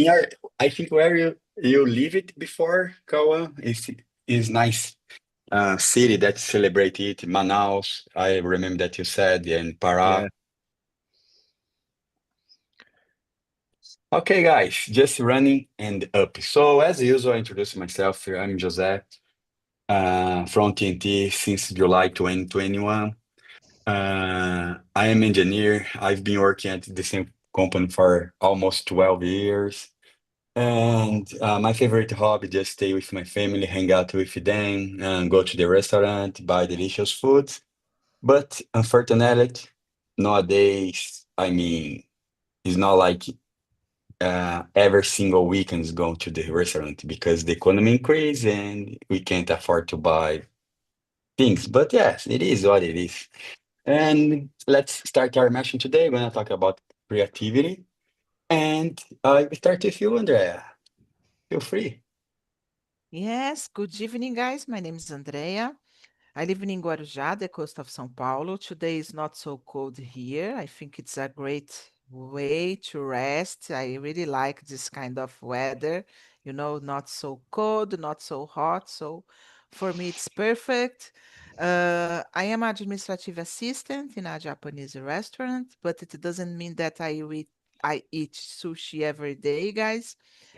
Yeah, I think where you live it before, Kawa, is nice city that celebrate it. Manaus, I remember that you said, and Yeah. Pará. Okay, guys, just running and up. So as usual, I introduce myself. I'm Jose, from TNT since July 2021. I am engineer. I've been working at the same company for almost 12 years. And my favorite hobby, just stay with my family, hang out with them, go to the restaurant, buy delicious foods. But unfortunately, nowadays, I mean, it's not like every single weekend is going to the restaurant because the economy increase and we can't afford to buy things. But yes, it is what it is. And let's start our mission today. We're going to talk about creativity. And we start with you, Andrea. Feel free. Yes, good evening, guys. My name is Andrea. I live in Guarujá, the coast of São Paulo. Today is not so cold here. I think it's a great way to rest. I really like this kind of weather, not so cold, not so hot. So for me, it's perfect. I am administrative assistant in a Japanese restaurant, but it doesn't mean that I eat sushi every day, guys,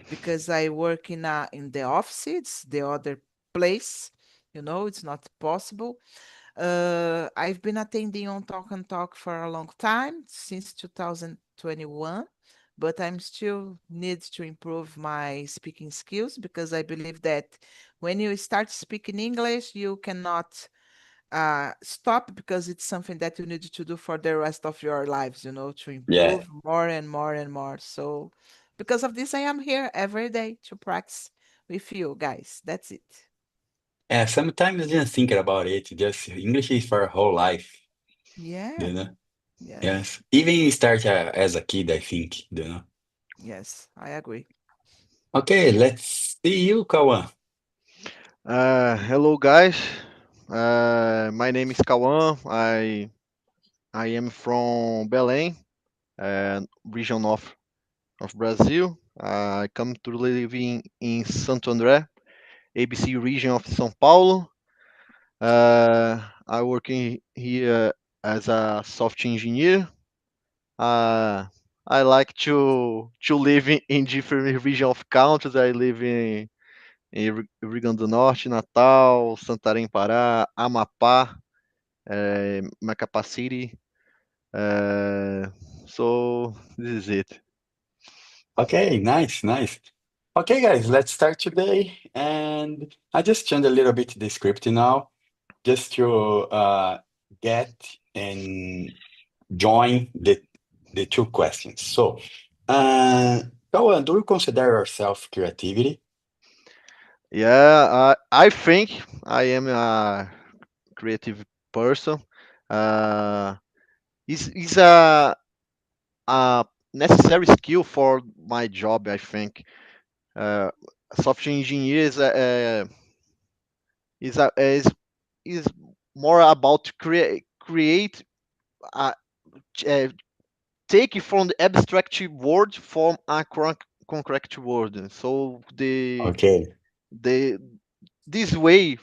because I work in the office. It's the other place. It's not possible. I've been attending on Talk and Talk for a long time, since 2021, but I'm still need to improve my speaking skills because I believe that when you start speaking English, you cannot stop because it's something that you need to do for the rest of your lives, to Yeah. improve more and more and more. So because of this, I am here every day to practice with you guys. That's it. Yeah, sometimes just thinking about it, just English is for a whole life, Yeah, you know? yeah, Yes. Even you start as a kid, I think, you know? yes, I agree. Okay, let's see you, Kawan. Hello, guys. My name is Kawan. I am from Belém, region of Brazil. I come to live in Santo André, ABC region of São Paulo. I work here as a software engineer. Uh, I like to live in different region of countries. I live em Rio Grande do Norte, Natal, Santarém, Pará, Amapá, Macapá City. Uh, so this is it. Okay, nice, nice. Okay, guys, let's start today. And I just changed a little bit the script now, just to get and join the two questions. So, uh, Kawan, do you consider yourself creativity? Yeah, I think I am a creative person. Uh, is a necessary skill for my job. I think software engineer is more about create uh, uh, take it from the abstract world from a concrete world. So Okay. the this way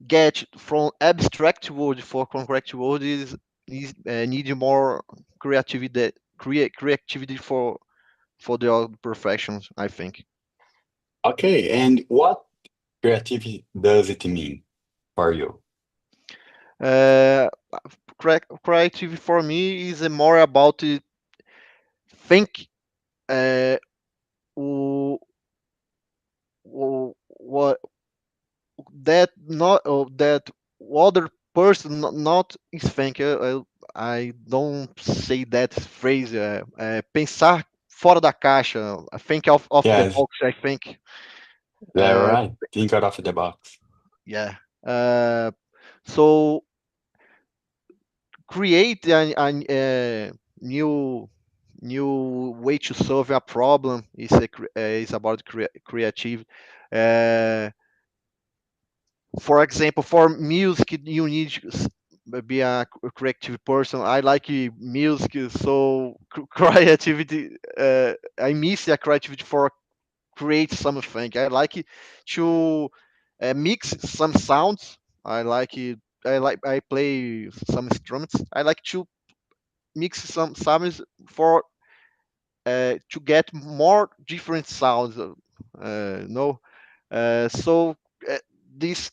get from abstract world for concrete world is need more creativity creativity for the other professions. I think. Okay, and what creativity does it mean for you? Uh, Creativity for me is more about think uh, w- what that not that other person not is think. I don't say that phrase. Pensar fora da caixa. Think of the Yes, box. I think. yeah, Uh, right. Think out of the box. yeah. Uh, so create a new way to solve a problem is about creative. Uh, for example, for music, you need be a creative person. I like music, so creativity. I miss the creativity for create something. I like it to mix some sounds. I like it. I play some instruments. I like to mix some sounds for to get more different sounds. No, so uh, this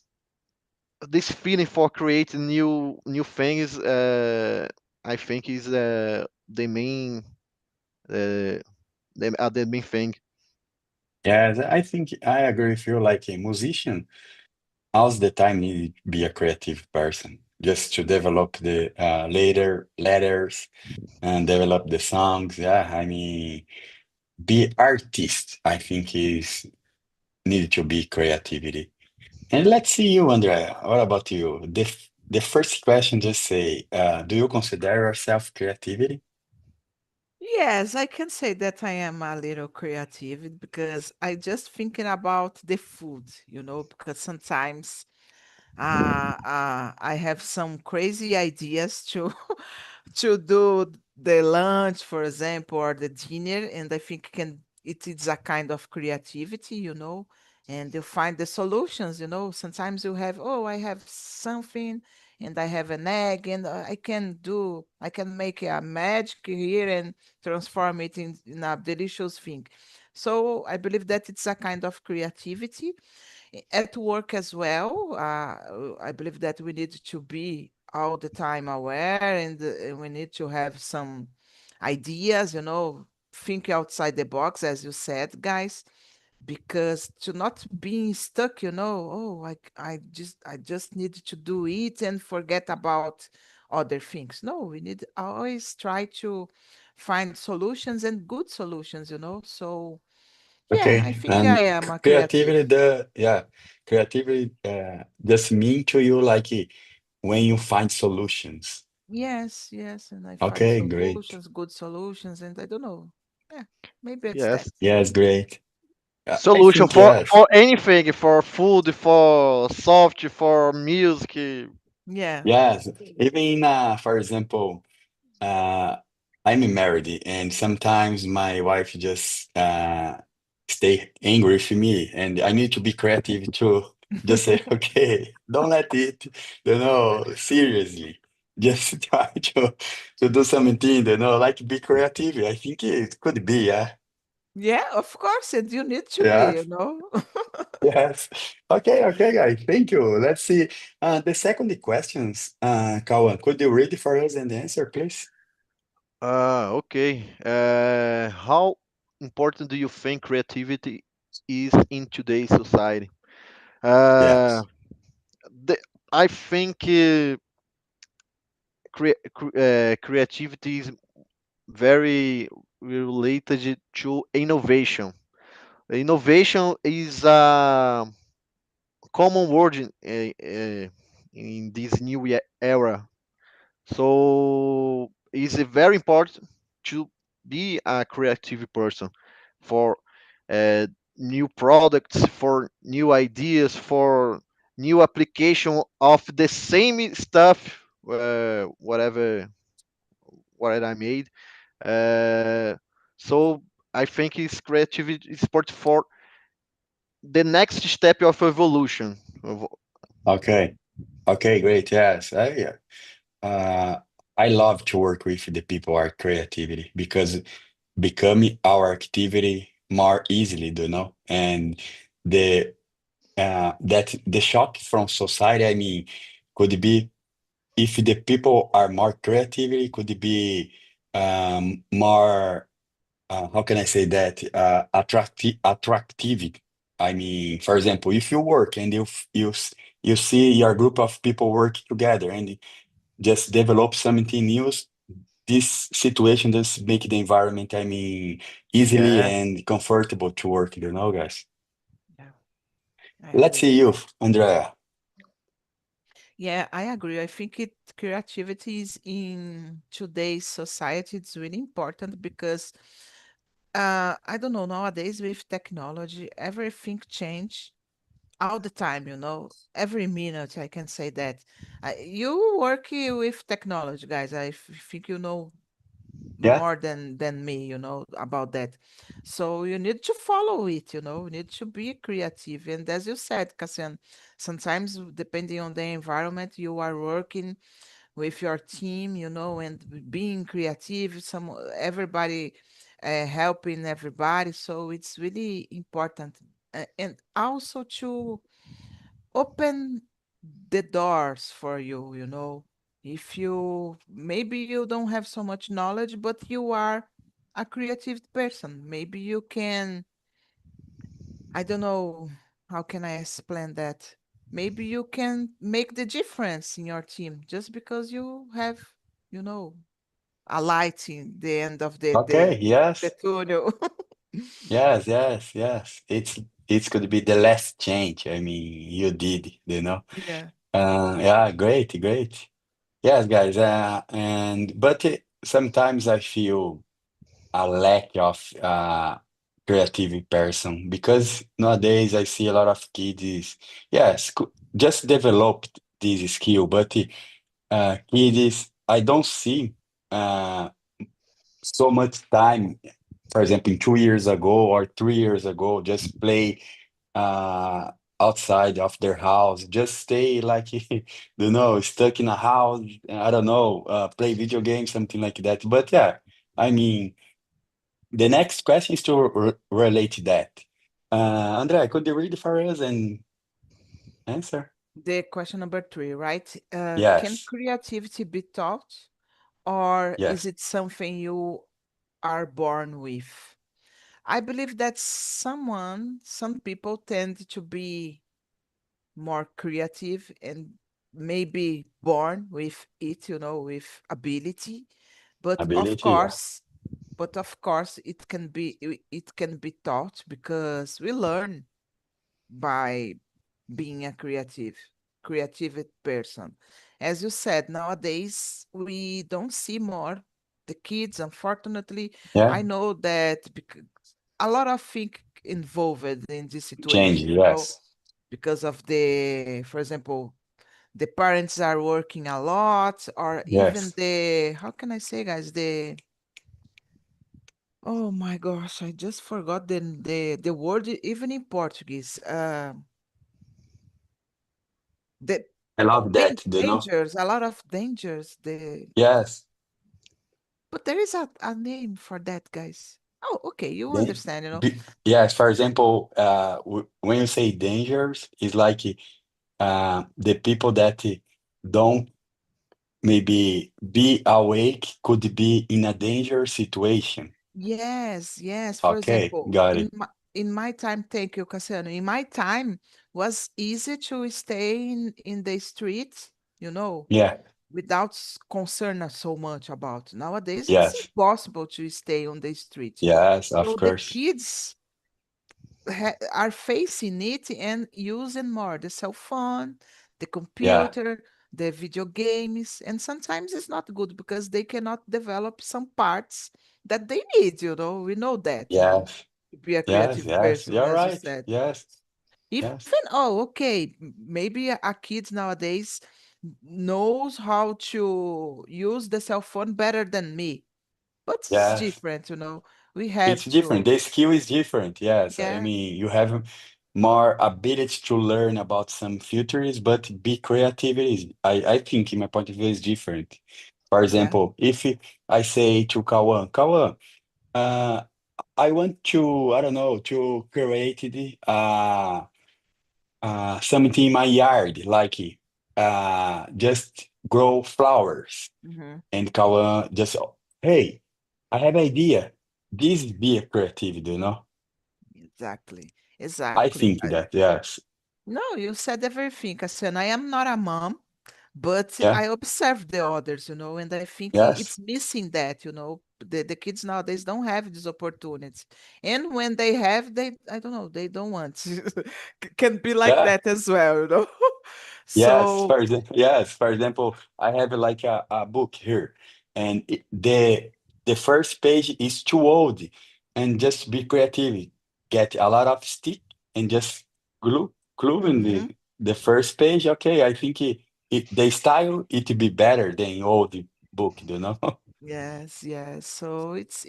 this feeling for creating new things, I think is the main the main thing. Yes, I think I agree with you. Like a musician, all the time need to be a creative person just to develop the later letters and develop the songs. Yeah, I mean, be artist, I think is need to be creativity. And let's see you, Andrea. What about you? The first question just say, do you consider yourself creativity? Yes, I can say that I am a little creative because I just thinking about the food, because sometimes I have some crazy ideas to to do the lunch, for example, or the dinner, and I think it is a kind of creativity, and you find the solutions, Sometimes you have, oh, I have something and I have an egg and I can make a magic here and transform it in a delicious thing. So I believe that it's a kind of creativity at work as well. I believe that we need to be all the time aware and we need to have some ideas, think outside the box, as you said, guys, because to not being stuck, oh, I just need to do it and forget about other things. No, we need always try to find solutions and good solutions, So yeah, I Okay, think I and am a creative. creativity, creativity just mean to you like when you find solutions. Yes, yes, and I find Okay, great. solutions, good solutions, and I don't know. Yeah, maybe it's that. Yes, Yes, great. I solution think yes. for anything, for food, for soft, for music. Yeah. Yes, even for example, uh, I'm married, and sometimes my wife just stay angry with me, and I need to be creative to just say, okay, don't let it, seriously. Just try to do something, like be creative. I think it could be, yeah, Yeah, of course, and you need to be, yeah, yes. Okay, okay, guys, thank you. Let's see. The second questions, Kawan, could you read it for us and answer, please? Okay. How important do you think creativity is in today's society? Uh, Yes. the, I think creativity is very related to innovation. Innovation is a common word in this new era. So it's very important to be a creative person for uh, new products, for new ideas, for new application of the same stuff, whatever I made. Uh, so I think it's creativity is important for the next step of evolution. Okay. Okay, great. Yes. Uh, I love to work with the people are creativity because becoming our activity more easily, and the that the shock from society, I mean, could be if the people are more creativity, could be more how can I say that attractive. I mean, for example, if you work and you see your group of people work together and just develop something new, this situation does make the environment, I mean, easily Yeah. and comfortable to work, guys. Yeah, I Let's agree. see you, Andrea. Yeah, I agree. I think creativity is in today's society, it's really important because I don't know, nowadays with technology, everything changed all the time, every minute I can say that. You work with technology, guys. think you know Yeah. more than me, about that. So you need to follow it, you need to be creative. And as you said, Cassian, sometimes depending on the environment you are working with your team, and being creative, everybody helping everybody. So it's really important. And also to open the doors for you, if you maybe you don't have so much knowledge, but you are a creative person, maybe you can, I don't know, how can I explain that? Maybe you can make the difference in your team just because you have, you know, a light in the end of Okay. the Yes. tunnel. Yes. Yes. Yes. It's could be the last change. I mean, you did, you know. Yeah. Yeah. Great. Great. Yes, guys. But sometimes I feel a lack of creative person because nowadays I see a lot of kids, yes, just developed this skill, but kids, I don't see uh, so much time, for example, 2 years ago or 3 years ago, just play uh, outside of their house, just stay like, stuck in a house, I don't know, play video games, something like that. But yeah, I mean, the next question is to relate to that. Andrea, could you read for us and answer? The question number 3, right? Can Yes, creativity be taught, or is yes, it something you are born with? I believe that some people tend to be more creative and maybe born with it, with ability. But of ability, yeah, course, it can be taught because we learn by being a creative person. As you said, nowadays we don't see more the kids, unfortunately. yeah, I know that because a lot of things involved in this change, situation, yes, because of for example, the parents are working a lot, or even yes, how can I say, guys, oh my gosh, I just forgot the word, even in Portuguese. The I love that, dangers, a lot of dangers. yes, But there is a name for that, guys. Oh, okay, you then, understand. yes, for example, when you say dangers, it's like the people that don't maybe be awake could be in a danger situation. Yes, yes. For Okay, example, got in it. my time, thank you, Cassiano. In my time, was easy to stay in the street, you know, Yeah, without concern so much about. Nowadays, it's yes, impossible to stay on the street. yes, of So the course. kids are facing it and using more the cell phone, the Yeah, computer, the video games, and sometimes it's not good because they cannot develop some parts that they need. We know that. yes, To be a yes, creative yes. person, You're as you right. said. Yes, Even yes, okay, maybe a kid nowadays knows how to use the cell phone better than me, but it's yes. different. We It's have different. to, The skill is different. Yes. I yeah, mean, you have more ability to learn about some futures, but be creative I think in my point of view is different. For yeah. example, if I say to Kawan, uh, I want to, I don't know, to create something in my yard, like just grow flowers. Hmm. And Kawan just, hey, I have idea. This be a creativity, Exactly. I Exactly. think that, yes. No, you said everything, Cassiana. I am not a mom, but Yeah, I observe the others, and I think yes, it's missing that, the kids nowadays don't have these opportunities. And when they have, I don't know, they don't want. Can be like yeah, that as well. yes. So, Yes, for example, I have like a book here, and the first page is too old, and just be creative. Get a lot of stick and just glue, clue in Mm-hmm. the first page. Okay, I think the style it be better than all the book, you know? Yes, yes. So it's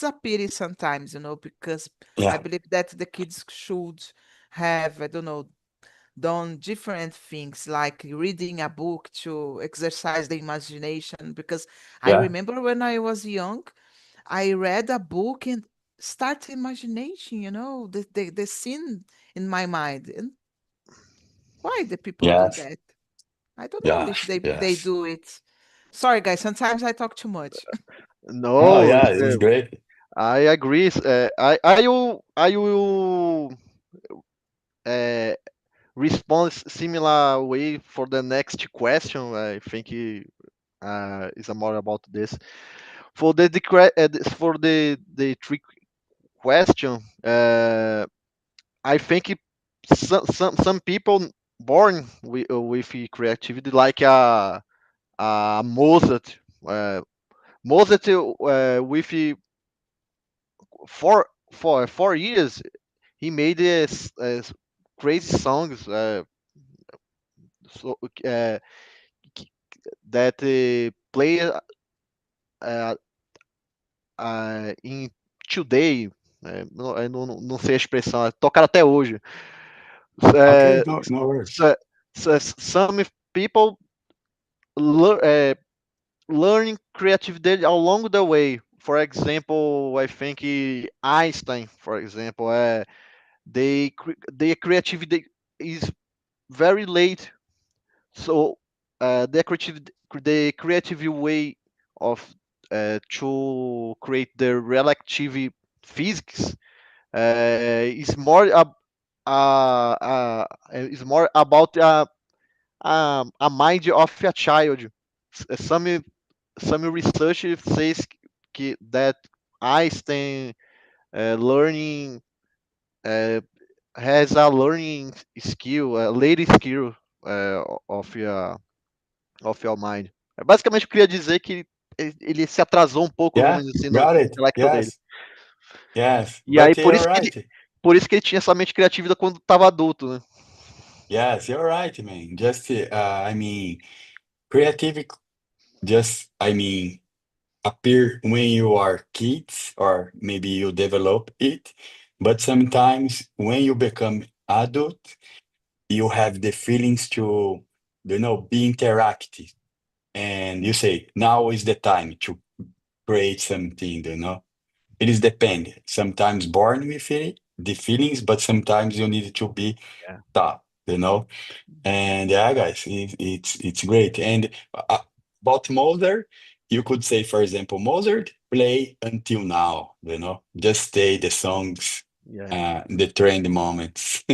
a pity sometimes, because I Yeah, believe that the kids should have, I don't know, done different things like reading a book to exercise the imagination. Because I yeah, remember when I was young, I read a book and start imagination, the scene in my mind. And why the people do yes, that? I don't know if yes, they yes. do it. Sorry, guys, sometimes I talk too much. Oh, No, yeah, it's great. I agree. I will uh, respond similar way for the next question. I think is more about this. For for the trick question, I think some people born with creativity like Mozart. Mozart with 4 years he made crazy songs so k- that play uh, em today. Eu não sei a expressão, tocar até hoje. Okay, Uh, no worries. so, some people lear, uh, learning creativity along the way. For example, I think Einstein, for example, their creativity is very late. So the creative way of to create the relative physics is more about a mind of a child. Some research says that Einstein learning uh, has a learning skill, a late skill of your mind. Basicamente, eu queria dizer que ele se atrasou um pouco, Yeah, vamos dizer assim, no got it. intelecto dele. Yes, yes. E aí, But you're right. por isso que ele tinha essa mente criativa quando estava adulto, né? Yes, you're right, man. Just, I mean, creative just, I mean, appear when you are kids or maybe you develop it. But sometimes when you become adult, you have the feelings to, be interactive. And you say, now is the time to create something, It is depend. Sometimes born with it, the feelings, but sometimes you need to be Yeah. taught, And yeah, guys, it's great. And about Mozart, you could say, for example, Mozart play until now, just stay the songs, Yeah. the trend moments.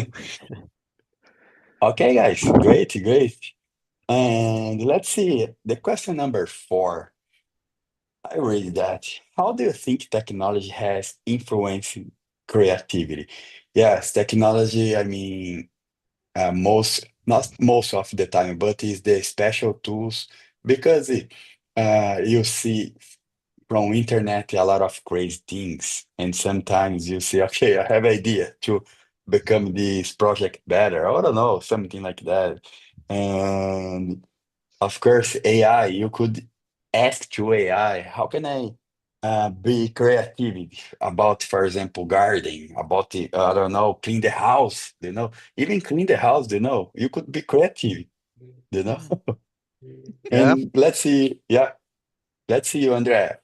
Okay, guys, great, great. And let's see, the question number 4. I read that. How do you think technology has influenced creativity? Yes, technology, I mean, most not most of the time, but it's the special tools because you see from internet a lot of crazy things, and sometimes you say, okay, I have idea to become this project better. I don't know, something like that. And of course, AI, you could ask to AI, how can I be creative about, for example, gardening, about the, I don't know, clean the house, even clean the house, you could be creative, you know. Mhm. Yeah. And let's see, yeah, let's see you, Andrea.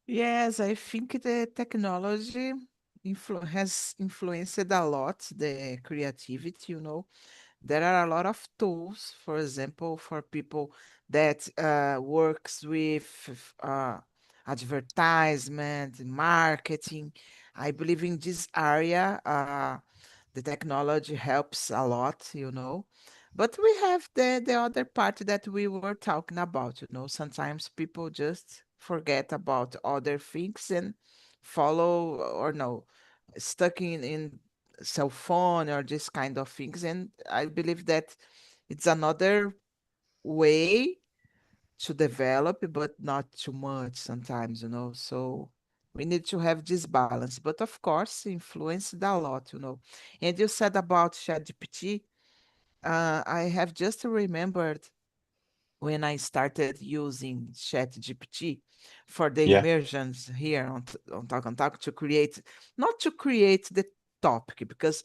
Yes, I think the technology has influenced a lot the creativity. There are a lot of tools, for example, for people that works with advertisement, marketing. I believe in this area, the technology helps a lot. But we have the other part that we were talking about. Sometimes people just forget about other things and follow or no, stuck in cell phone or this kind of things. And I believe that it's another way to develop, but not too much sometimes. So We need to have this balance. But of course, influenced a lot, you know. And you said about ChatGPT, I have just remembered when I started using ChatGPT for the Yeah. immersions here on Talk and Talk to create, not to create the topic, because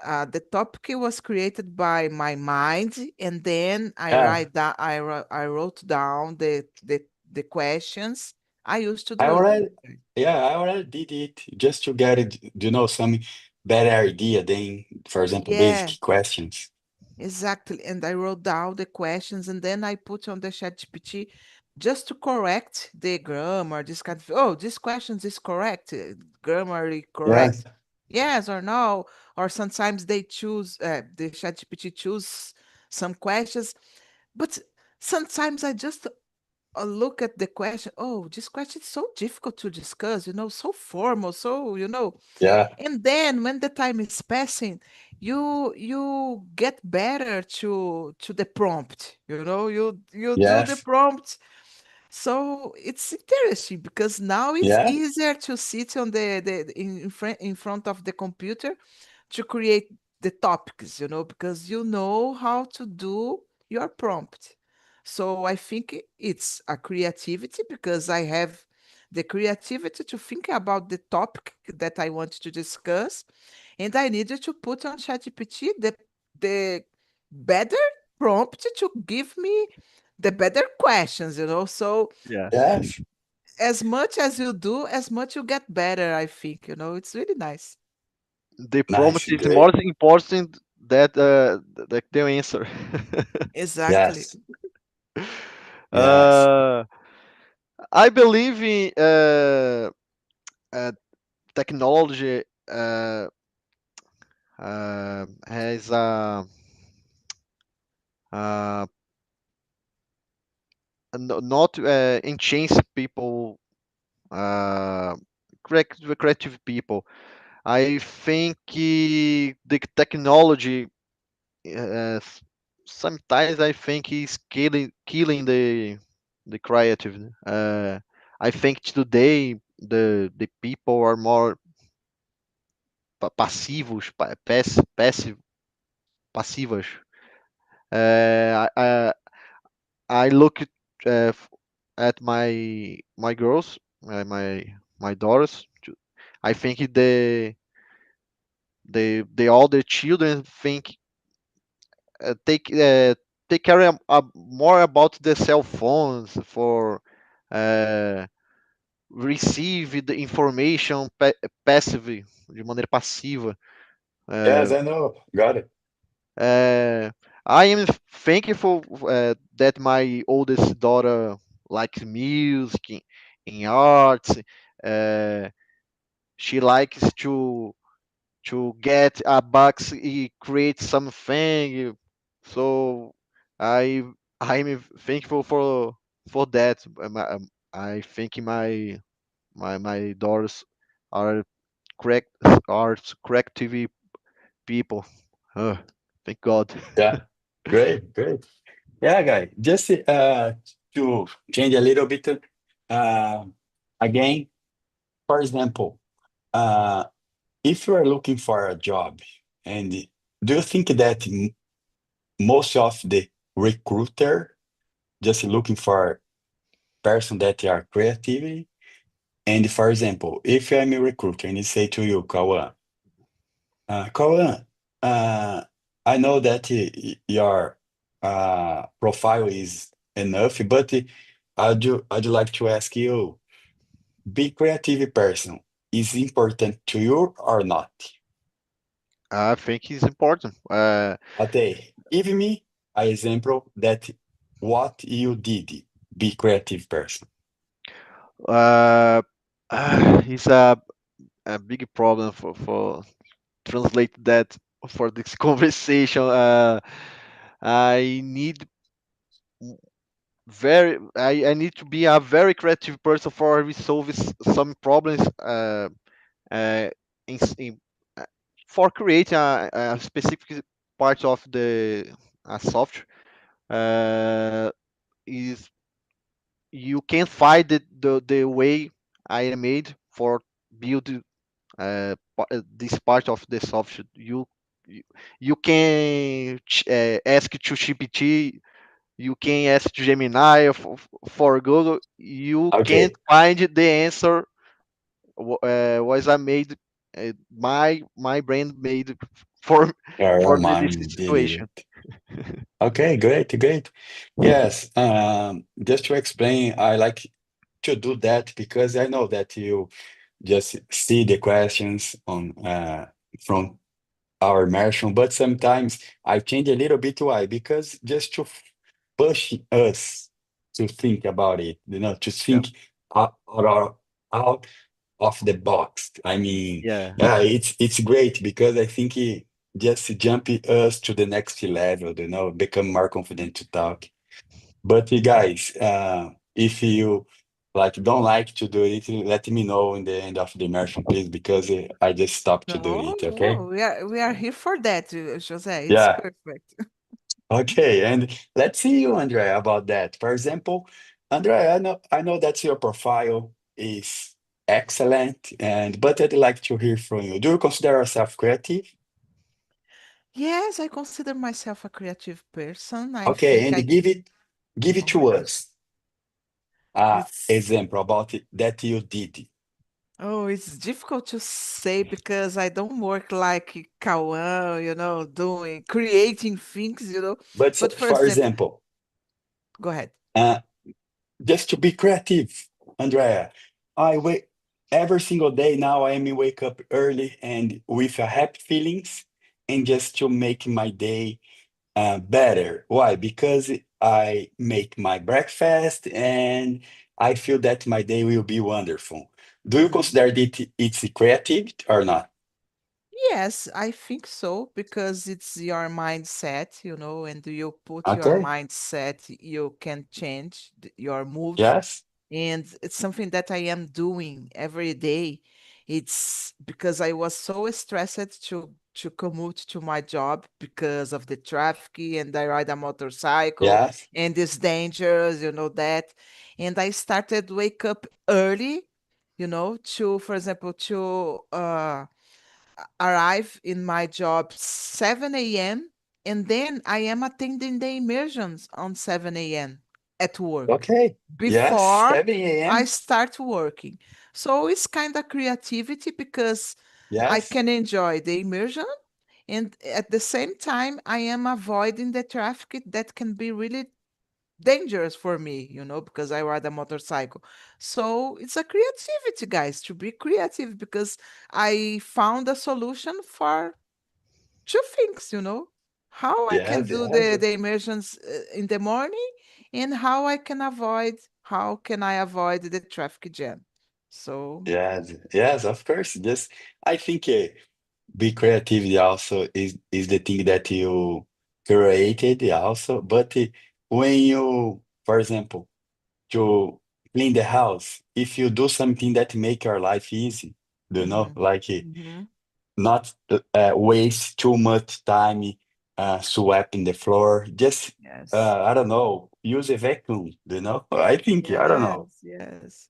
the topic was created by my mind, and then Yeah. I wrote down the questions. I used to I do it. already, yeah, I already did it just to get it, some better idea than, for example, Yeah, basic questions. exactly. And I wrote down the questions, and then I put on the ChatGPT just to correct the grammar, this kind of, oh, this question is correct, grammarly Yes. correct. Yes or no? Or sometimes they choose, the ChatGPT choose some questions, but sometimes I just look at the question. Oh, this question is so difficult to discuss, so formal, so, Yeah. and then when the time is passing, you get better to the prompt, you do the Yes. prompt. So it's interesting because now it's Yeah. easier to sit on in front of the computer to create the topics, because you know how to do your prompt. So I think it's a creativity because I have the creativity to think about the topic that I want to discuss, and I needed to put on ChatGPT the better prompt to give me the better questions, So Yes. Yes. as much as you do, as much you get better, I think, It's really nice. The prompt Nice. is Great. more important that the answer. Exactly. Yes. Yes. uh, I believe in uh, technology has uh, not enchants people, uh, creative people. I think the technology sometimes I think is killing the creative. I think today the people are more passivos, passivas. I look at my girls, my daughters. I think they all the children think take care more about the cell phones for uh, receive the information passively, de maneira passiva. Yes, Uh, I know. Got it. uh, I am thankful that my oldest daughter likes music in arts. Uh, she likes to get a box, he create something. So I I'm thankful for that. I think my daughters are correct are creative people. Uh, thank God. Yeah. Great. Great. Yeah, guy. Just to change a little bit, uh, again, for example, uh, if you are looking for a job, and do you think that most of the recruiter just looking for person that are creative? And for example, if I'm a recruiter and I say to you, Kawan, Kawan, uh, I know that your profile is enough, but I'd like to ask you, be creative person is important to you or not? I think it's important. Okay, give me an example that what you did, be creative person. Uh, it's a big problem for translate that for this conversation. I need I need to be a very creative person for resolve some problems uh, in uh, for create a specific part of the software. uh, is you can find the way I made for build this part of the software. You, you can ask to GPT, you can ask to Gemini for Google. You can't Okay. find the answer. Was I made my brain made for Your for this mind did situation. it. Okay, great, great. Yes, just to explain, I like to do that because I know that you just see the questions on from our immersion, but sometimes I change a little bit. Why? Because just to push us to think about it, to Yeah, think out of the box. I mean, yeah, yeah, it's great because I think it just jump us to the next level, become more confident to talk. But guys, if you like don't like to do it, let me know in the end of the immersion, please, because I just stopped to do No, it. Okay? no, we are here for that, Jose. It's Yeah. perfect. Okay. And let's see you, Andrea, about that. For example, Andrea, I know that your profile is excellent, and but I'd like to hear from you. Do you consider yourself creative? Yes, I consider myself a creative person. I Okay, think and I, give it oh my to gosh, us. it's Example about it that you did. it's difficult to say because I don't work like Kawan, doing creating things. But But for for example, example, go ahead. uh, just to be creative, Andrea, I wake every single day now. I am wake up early and with a happy feelings, and just to make my day better. Why? Because I make my breakfast and I feel that my day will be wonderful. Do you Mhm. consider that it's creative or not? Yes, I think so because it's your mindset, and you put your Okay. mindset, you can change your mood. Yes. And it's something that I am doing every day. It's because I was so stressed to commute to my job because of the traffic and I ride a motorcycle Yes. and it's dangerous, that. And I started wake up early, to, for example, to arrive in my job 7 a.m. and then I am attending the immersions on 7 a.m. at work Okay. Yes. before 7 I a.m. start working. So it's kind of creativity because I Yes. can enjoy the immersion and at the same time I am avoiding the traffic that can be really dangerous for me, because I ride a motorcycle. So it's a creativity, guys, to be creative because I found a solution for two things. How I can Yes. do Yes. the immersions in the morning and how can I avoid the traffic jam. So, Yes. Yes. Of course. Just I think be creativity also is the thing that you created also. But when you, for example, to clean the house, if you do something that make your life easy, mhm, like mhm, not waste too much time sweeping the floor, just yes. I don't know, use a vacuum, I think, I don't know. Yes, yes.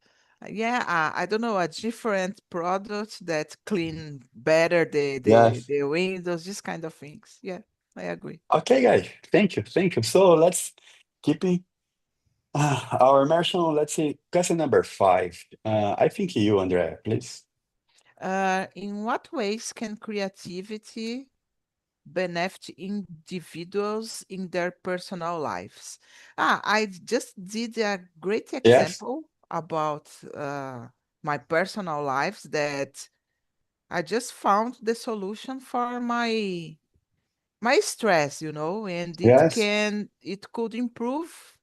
Yeah, I don't know, a different product that clean better the the Yes. the windows, this kind of things. Yeah, I agree. Okay, guys, thank you, thank you. So let's keep it. Our immersion, let's see, question number 5. I think you, Andrea, please. In what ways can creativity benefit individuals in their personal lives? I just did a great Yes, example about my personal lives that I just found the solution for my stress, and yes, it could improve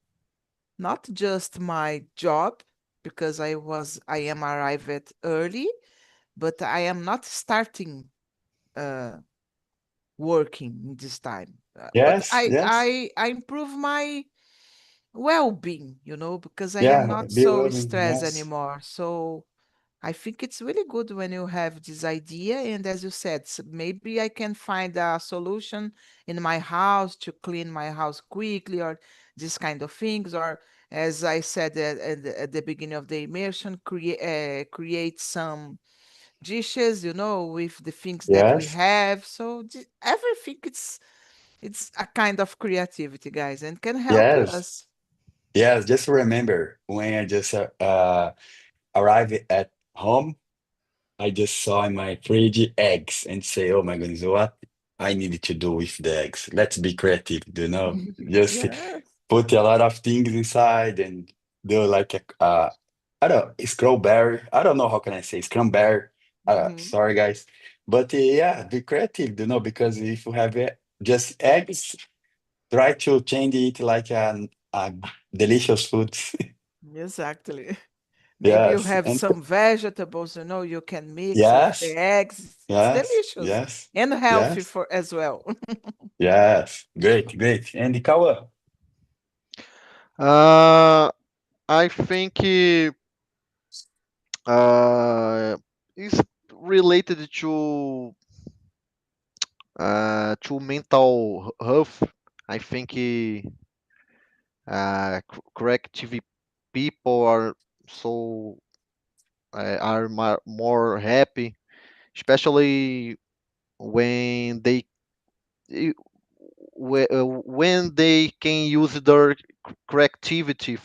not just my job because I am arrived early, but I am not starting uh, working in this time. But yes, yes, I improve my well-being, because I am yeah, not be so loving, stressed yes, anymore. So I think it's really good when you have this idea, and as you said, maybe I can find a solution in my house to clean my house quickly, or this kind of things, or as I said at the beginning of the immersion, create some dishes, with the things that we Yes, have. So everything it's a kind of creativity, guys, and can help yes, us. yes. Just remember when I just arrived at home, I just saw in my fridge eggs and say, "Oh my goodness, what I needed to do with the eggs? Let's be creative, Just Yes. put a lot of things inside and do like I don't screwberry. I don't know how can I say scrumberry. Mhm. Sorry guys, but yeah, be creative, because if you have just eggs, try to change it like a delicious food. Exactly. Maybe you Yes, have and some vegetables, you can mix with the yes, eggs. It's yes, delicious yes, and healthy yes, for as well. yes. Great, great. And Kawa, Uh, I think is related to mental health. I think creative people are so more happy, especially when i- when they can use their creativity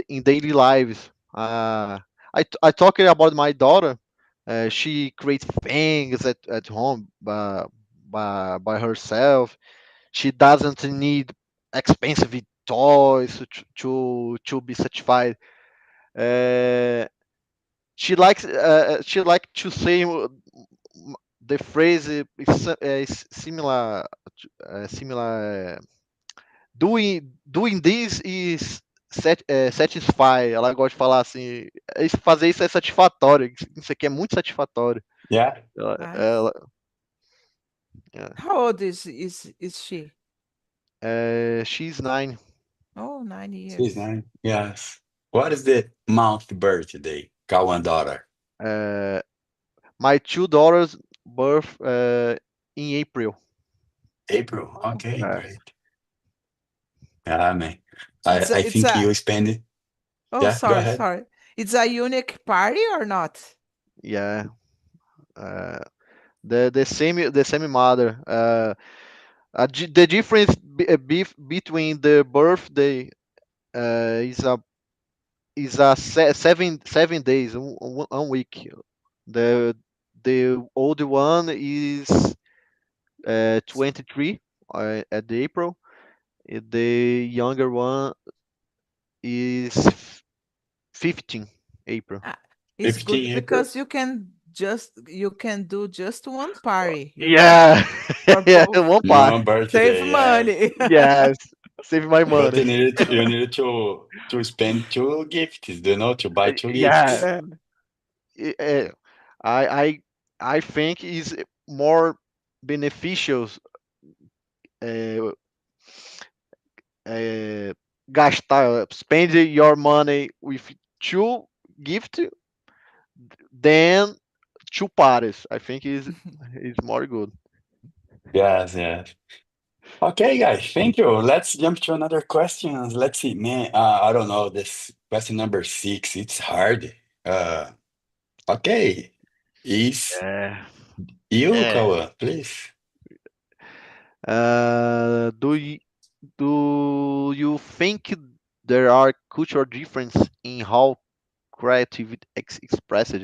in daily lives. I talking about my daughter. She creates things at home by herself. She doesn't need expensive toys to be satisfied. Uh, she like to say the phrase is similar. Doing this is satisfy. Ela gosta de falar assim, fazer isso é satisfatório. Isso aqui é muito satisfatório. yeah, Ela, Nice. ela, é, How old is she? she's 9. Oh, nine she's years. nine. Yes. What is the month birthday? Kawan daughter. Uh, my two daughters birth in April. April. Oh, Okay, Uh, great. Yeah, man. I, it's a, I it's think a. you spend it. Oh, Yeah, go sorry, ahead. sorry. It's a unique party or not? yeah, uh, the same mother. The difference between the birthday is a 7 days, 1 week. The the old one is 23 at the April. The younger one is 15 April. Ah, it's good 15 April. because you can do just one party, Yeah, for yeah, both. one part. One Save birthday, yes. money. Yes, save my But money. you needed to spend two gifts, to buy two Yeah, gifts. Yeah. I I I I think is more beneficial uh, spend your money with two gift than two parties. I think is more good. Yes, yes. Okay, guys, thank you. Let's jump to another question. Let's see, man. I don't know. This question number 6, it's hard. Uh, okay. Is Yeah. you, Yeah. Kawa, please. Uh, do you, do you think there are cultural difference in how creativity expressed?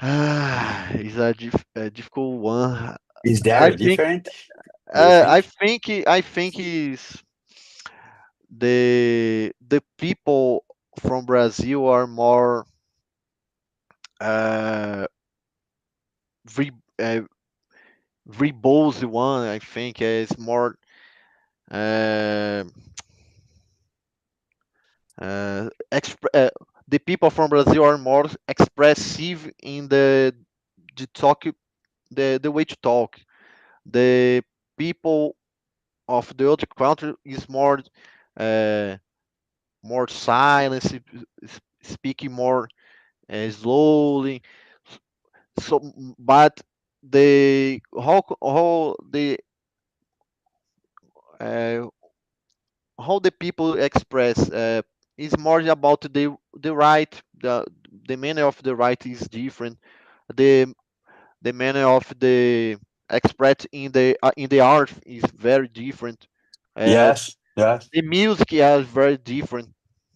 It's a difficult one. Is there I a think different, do you think? I think is the people from Brazil are more uh, re, uh verbose one. I think is more uh, the people from Brazil are more expressive in the talk, the way to talk. The people of the other country is uh, more silence, speaking more slowly. So, but the how uh, how the people express is more about the right, the manner of the right is different. The the manner of the express in the art is very different. Uh, Yes, yes, the music is very different.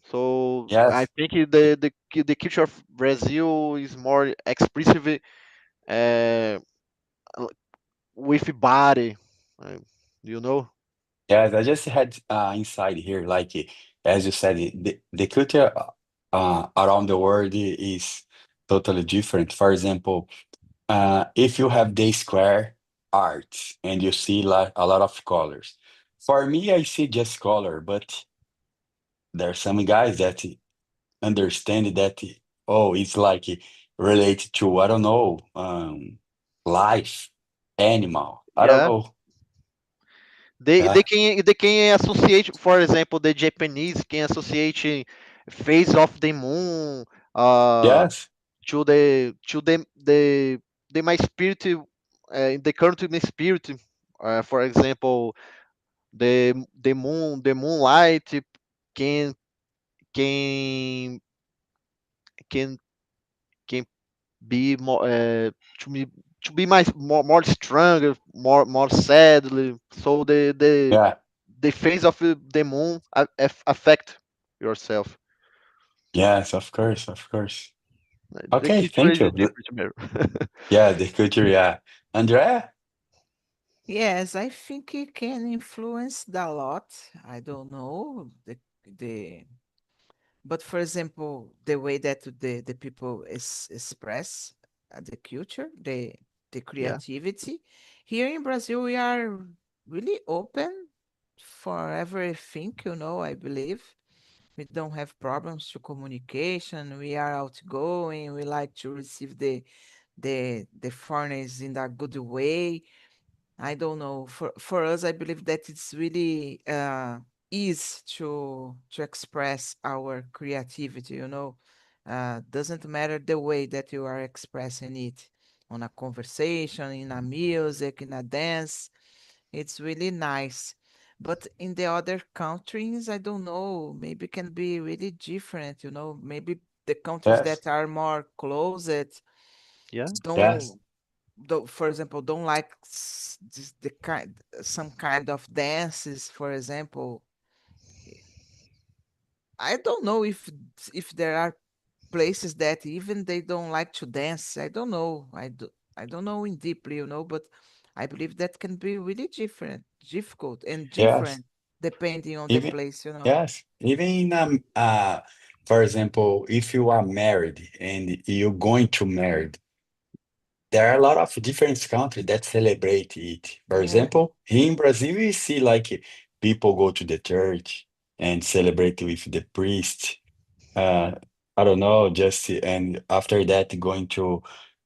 So I yes, think the culture of Brazil is more expressive uh, with body. Uh, you know? yes. I just had inside here, like as you said, the culture around the world is totally different. For example, if you have the square arts and you see like a lot of colors, for me, I see just color, but there are some guys that understand that, oh, it's like related to, I don't know, life, animal. I don't Yeah. know. They Yeah. can associate, for example, the Japanese can associate phase of the moon uh Yes. to the my spirit the current my spirit. For example, the moonlight can can can can be more to be more stronger, more sadly. So Yeah. the phase of the moon affect yourself. Yes, of course, of course. The Okay, culture thank is you. different. Yeah, the culture, yeah. Andrea? Yes, I think it can influence a lot. I don't know the but for example, the way that the people express the culture, the Yeah, creativity. Here in Brazil, we are really open for everything, I believe. We don't have problems to communication. We are outgoing. We like to receive the foreigners in a good way. I don't know. For us, I believe that it's really easy to express our creativity. Doesn't matter the way that you are expressing it on a conversation, in a music, in a dance. It's really nice. But in the other countries, I don't know. Maybe can be really different. Maybe the countries Yes, that are more closed yeah, yes, don't for example, don't like some kind of dances, for example. I don't know if there are places that even they don't like to dance. I don't know. I don't know in deeply, but I believe that can be really difficult and yes. different depending on the Even, place. yes, even for example, if you are married and you're going to marry, there are a lot of different countries that celebrate it. For Yeah, example, here in Brazil, we see like people go to the church and celebrate with the priest. Uh, I don't know, just and after that going to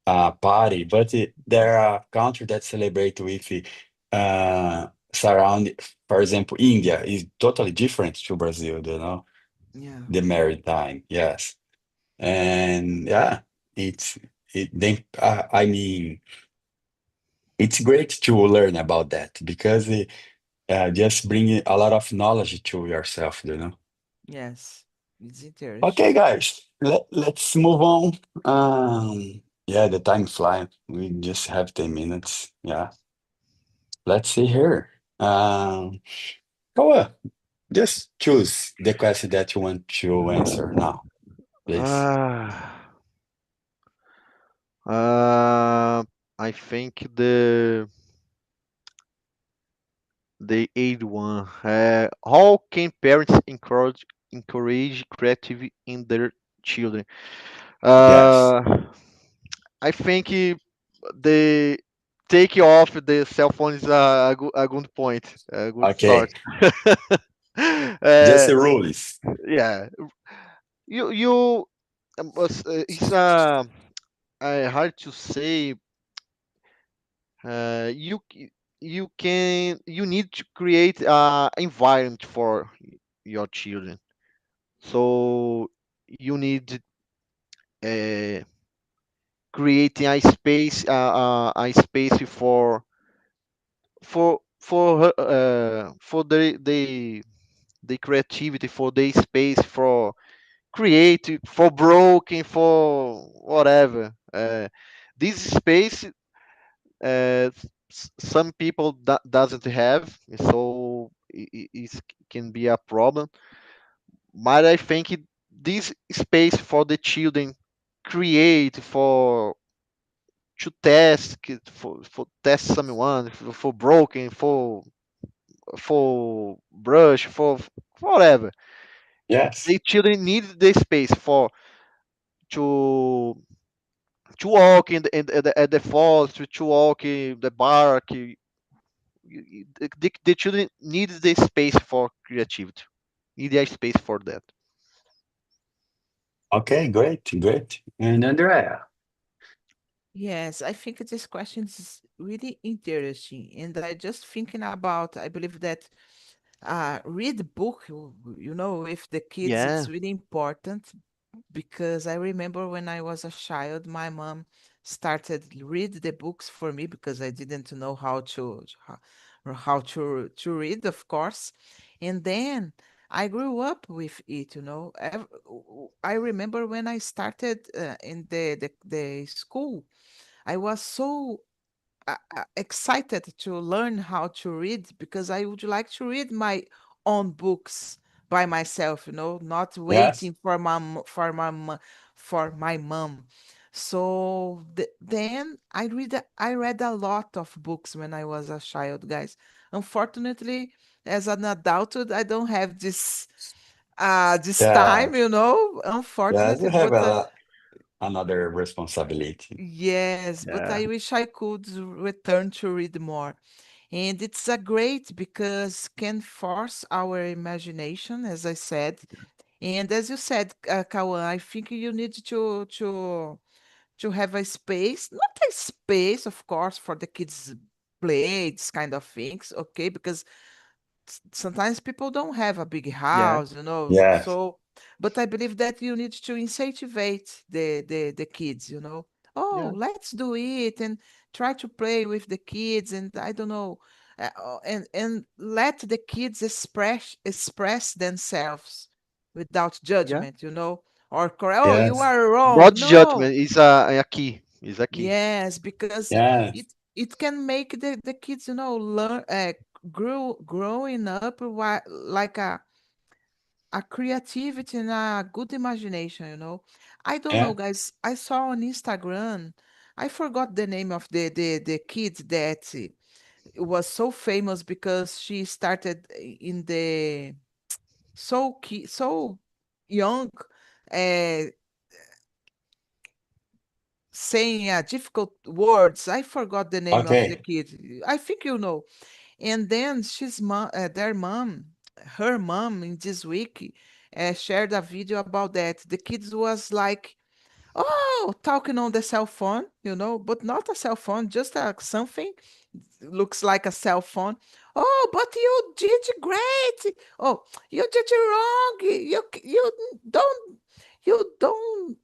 party. But there are countries that celebrate with surround. For example, India is totally different to Brazil. yeah, The married time, yes, and yeah, it's it. Then I mean. It's great to learn about that because it just bring a lot of knowledge to yourself. yes. It's Okay, interesting. guys, let's move on. Yeah, the time flying. We just have 10 minutes. Yeah, let's see here. Go just choose the question that you want to answer now, please. ah uh, I think the eighth one. How can parents encourage creativity in their children? Yes. uh I think the take off the cell phone is a good point, a good start. Okay. Just uh, the rules. yeah, you it's hard to say. You need to create environment for your children. So you need uh, creating a space for for the creativity, for the space for create, for broken, for whatever. This space, some people doesn't have, so it can be a problem. But I think this space for the children create to test, for test someone, for broken, for brush, for whatever. Yes. The children need the space for to walk at the falls, to walk in the park. The children need the space for creativity. Need a space for that. Okay, great, great. And Andrea. Yes, I think this question is really interesting. And I just thinking about, I believe that read book, with the kids, Yeah, it's really important because I remember when I was a child, my mom started read the books for me because I didn't know how to read, of course. And then I grew up with it. I remember when I started in the school, I was so excited to learn how to read because I would like to read my own books by myself, not Yes. waiting for my mom. So then I read a lot of books when I was a child, guys. Unfortunately, as an adulthood, I don't have this time, Yes. Yes, unfortunately, you have but another responsibility. yes, but yeah, I wish I could return to read more. And it's a great because can force our imagination, as I said. And as you said, Kawan, I think you need to have a space, not a space, of course, for the kids play, this kind of things, okay? Because sometimes people don't have a big yeah, house, Yes. so but I believe that you need to incentivize the kids, oh, yeah, let's do it and try to play with the kids, and I don't know, and let the kids express themselves without yeah. judgment, or oh, you Yes. are wrong. Not No. judgment is a key. Is a key. Yes, because Yes. it can make the kids, learn, growing up like a creativity and a good imagination, I don't know, Yeah. guys. I saw on Instagram, I forgot the name of the kid that was so famous because she started in the so young, uh, saying difficult words. I forgot the name of the Okay. kid. I think you know. And then her mom in this week shared a video about that. The kids was like, oh, talking on the cell phone, but not a cell phone, just something looks like a cell phone. Oh, but you did great. Oh, you did wrong. You don't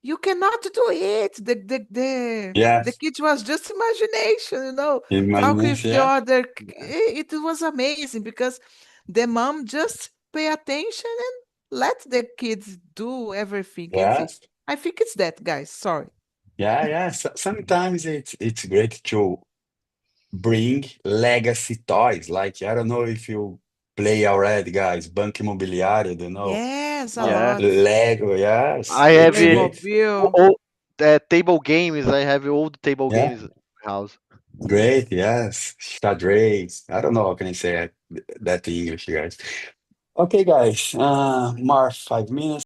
you cannot do it. The Yes. kid was just imagination, talk with Imagination. the Yeah. other. Yeah. It was amazing because the mom just pay attention and let the kids do everything. Yes. I think it's that, guys. Sorry. Yeah, yeah. Sometimes it's great to bring legacy toys. Like I don't know if you play already, guys. Banco Imobiliário, do you know? Yes, a Yeah. lot. Lego. Yes, I have it's great. Playmobil. old table games. I have old table Yeah, games in my house. great. Yes, xadrez. I don't know how can I say that in English, guys. Okay, guys. Mark, 5 minutes.